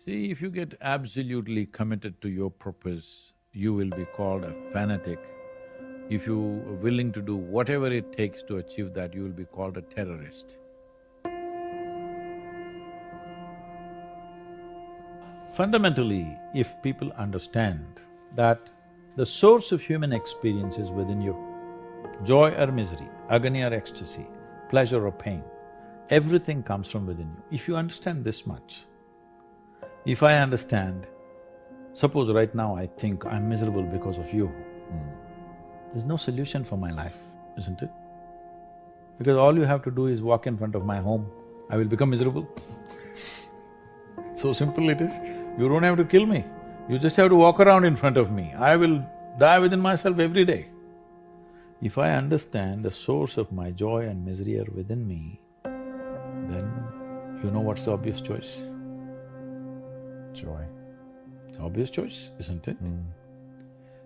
See, if you get absolutely committed to your purpose, you will be called a fanatic. If you are willing to do whatever it takes to achieve that, you will be called a terrorist. Fundamentally, if people understand that the source of human experience is within you, joy or misery, agony or ecstasy, pleasure or pain, everything comes from within you. If you understand this much, if I understand, suppose right now I think I'm miserable because of you, there's no solution for my life, isn't it? Because all you have to do is walk in front of my home, I will become miserable. So simple it is. You don't have to kill me, you just have to walk around in front of me. I will die within myself every day. If I understand the source of my joy and misery are within me, then you know what's the obvious choice? Joy. It's the obvious choice, isn't it?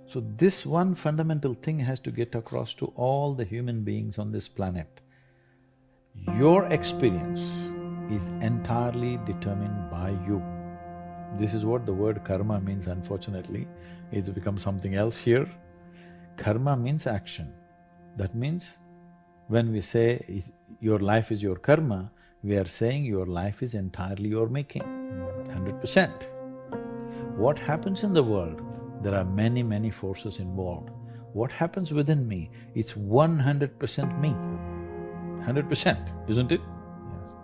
So this one fundamental thing has to get across to all the human beings on this planet. Your experience is entirely determined by you. This is what the word karma means, unfortunately. It's become something else here. Karma means action. That means when we say your life is your karma, we are saying your life is entirely your making, 100%. What happens in the world, there are many, many forces involved. What happens within me, it's 100% me, 100%, isn't it? Yes.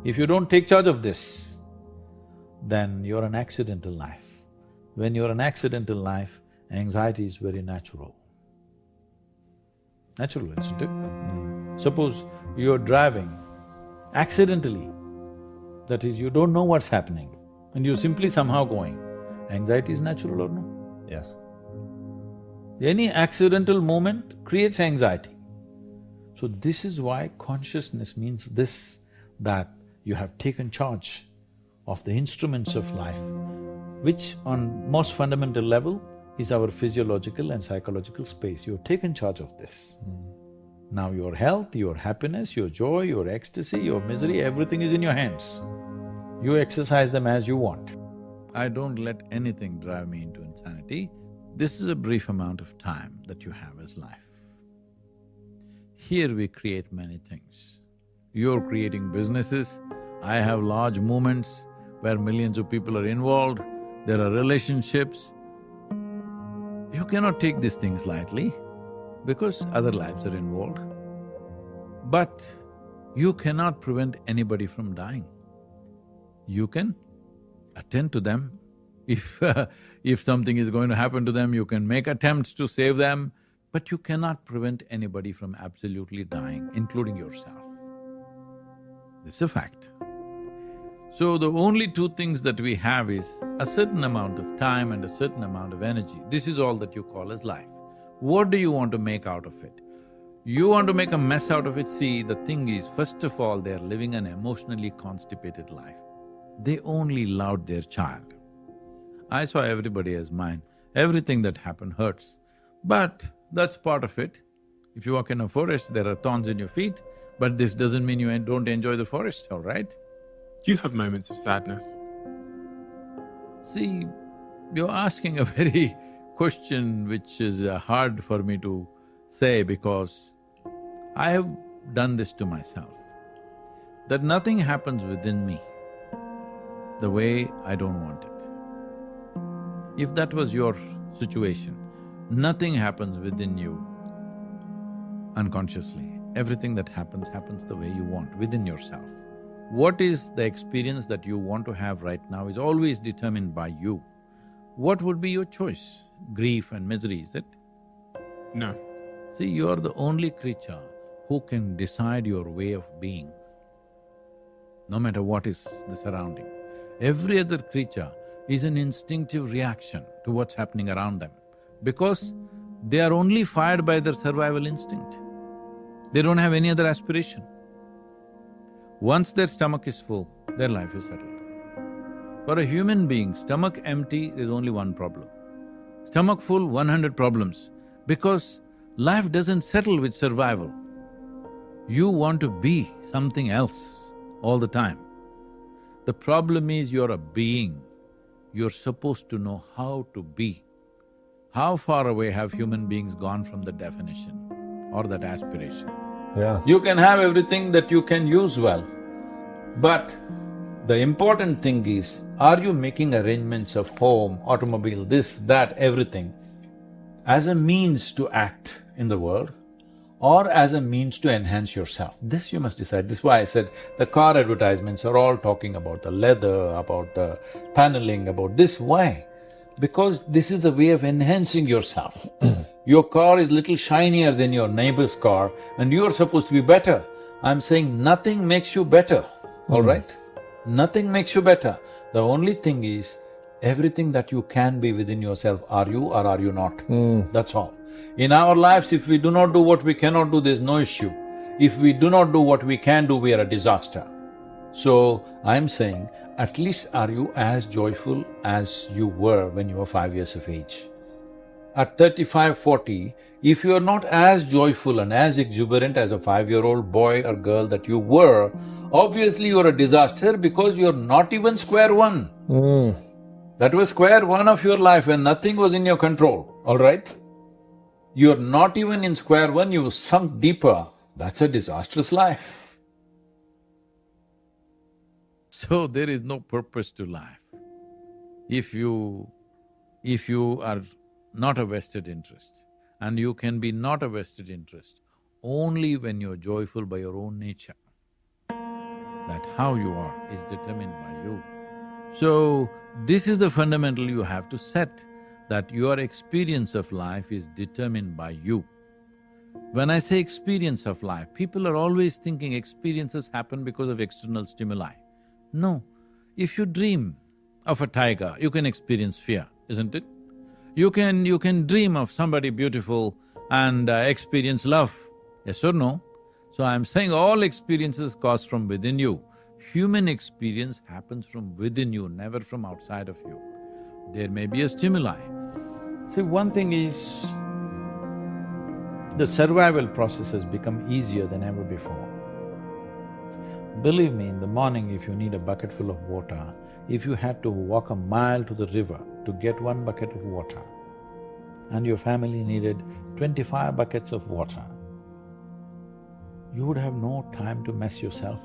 If you don't take charge of this, then you're an accidental life. When you're an accidental life, anxiety is very natural. Natural, isn't it? Suppose you're driving accidentally, that is, you don't know what's happening and you're simply somehow going, anxiety is natural or no? Yes. Any accidental moment creates anxiety. So this is why consciousness means this, that you have taken charge of the instruments of life, which on most fundamental level is our physiological and psychological space. You've taken charge of this. Now your health, your happiness, your joy, your ecstasy, your misery, everything is in your hands. You exercise them as you want. I don't let anything drive me into insanity. This is a brief amount of time that you have as life. Here we create many things. You're creating businesses, I have large movements where millions of people are involved, there are relationships. You cannot take these things lightly because other lives are involved. But you cannot prevent anybody from dying. You can attend to them. If something is going to happen to them, you can make attempts to save them, but you cannot prevent anybody from absolutely dying, including yourself. This is a fact. So the only two things that we have is a certain amount of time and a certain amount of energy. This is all that you call as life. What do you want to make out of it? You want to make a mess out of it, see, the thing is, first of all, they're living an emotionally constipated life. They only loved their child. I saw everybody as mine. Everything that happened hurts. But that's part of it. If you walk in a forest, there are thorns in your feet, but this doesn't mean you don't enjoy the forest, all right? Do you have moments of sadness? See, you're asking a very question which is hard for me to say because I have done this to myself, that nothing happens within me the way I don't want it. If that was your situation, nothing happens within you unconsciously. Everything that happens the way you want, within yourself. What is the experience that you want to have right now is always determined by you. What would be your choice? Grief and misery, is it? No. See, you are the only creature who can decide your way of being, no matter what is the surrounding. Every other creature is an instinctive reaction to what's happening around them because they are only fired by their survival instinct. They don't have any other aspiration. Once their stomach is full, their life is settled. For a human being, stomach empty is only one problem. Stomach full, 100 problems, because life doesn't settle with survival. You want to be something else all the time. The problem is you're a being. You're supposed to know how to be. How far away have human beings gone from the definition or that aspiration? Yeah. You can have everything that you can use well, but the important thing is, are you making arrangements of home, automobile, this, that, everything as a means to act in the world or as a means to enhance yourself? This you must decide. This is why I said the car advertisements are all talking about the leather, about the paneling, about this. Why? Because this is a way of enhancing yourself. Your car is little shinier than your neighbor's car and you're supposed to be better. I'm saying nothing makes you better, all right? Nothing makes you better. The only thing is, everything that you can be within yourself, are you or are you not? That's all. In our lives, if we do not do what we cannot do, there's no issue. If we do not do what we can do, we are a disaster. So, I'm saying, at least are you as joyful as you were when you were 5 years of age? At 35, 40, if you are not as joyful and as exuberant as a 5-year-old boy or girl that you were, obviously you're a disaster because you're not even square one. That was square one of your life when nothing was in your control, all right? You're not even in square one, you've sunk deeper. That's a disastrous life. So there is no purpose to life. If you are not a vested interest, and you can be not a vested interest only when you're joyful by your own nature. That how you are is determined by you. So, this is the fundamental you have to set, that your experience of life is determined by you. When I say experience of life, people are always thinking experiences happen because of external stimuli. No, if you dream of a tiger, you can experience fear, isn't it? You can dream of somebody beautiful and experience love, yes or no? So I'm saying all experiences cause from within you. Human experience happens from within you, never from outside of you. There may be a stimuli. See, one thing is, the survival process has become easier than ever before. Believe me, in the morning if you need a bucket full of water, if you had to walk a mile to the river to get 1 bucket of water, and your family needed 25 buckets of water, you would have no time to mess yourself.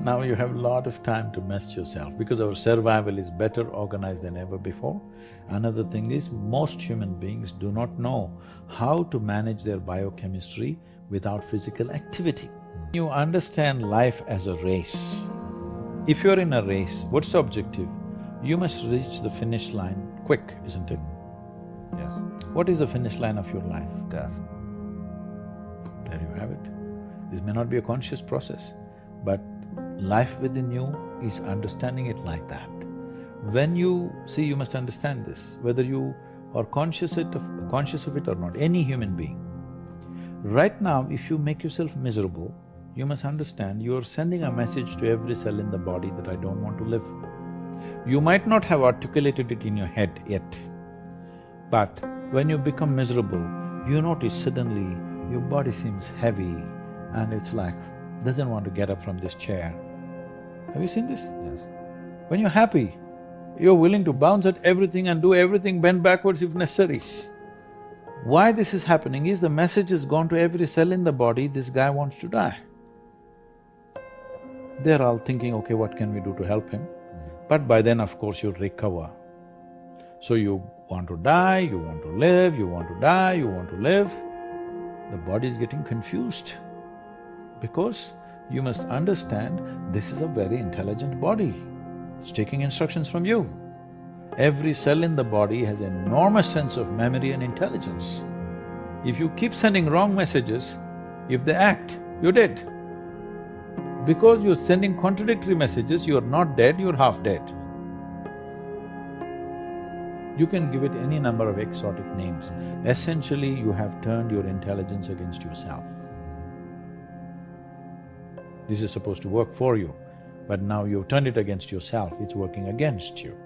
Now you have a lot of time to mess yourself because our survival is better organized than ever before. Another thing is, most human beings do not know how to manage their biochemistry without physical activity. You understand life as a race. If you're in a race, what's the objective? You must reach the finish line quick, isn't it? Yes. What is the finish line of your life? Death. There you have it. This may not be a conscious process, but life within you is understanding it like that. When you… see, you must understand this, whether you are conscious of it or not, any human being. Right now, if you make yourself miserable, you must understand you are sending a message to every cell in the body that I don't want to live. You might not have articulated it in your head yet, but when you become miserable, you notice suddenly your body seems heavy and it's like, doesn't want to get up from this chair. Have you seen this? Yes. When you're happy, you're willing to bounce at everything and do everything, bend backwards if necessary. Why this is happening is the message has gone to every cell in the body, this guy wants to die. They're all thinking, okay, what can we do to help him? But by then, of course, you'll recover. So you want to die, you want to live, you want to die, you want to live. The body is getting confused because you must understand this is a very intelligent body. It's taking instructions from you. Every cell in the body has an enormous sense of memory and intelligence. If you keep sending wrong messages, if they act, you're dead. Because you're sending contradictory messages, you're not dead, you're half dead. You can give it any number of exotic names. Essentially, you have turned your intelligence against yourself. This is supposed to work for you, but now you've turned it against yourself, it's working against you.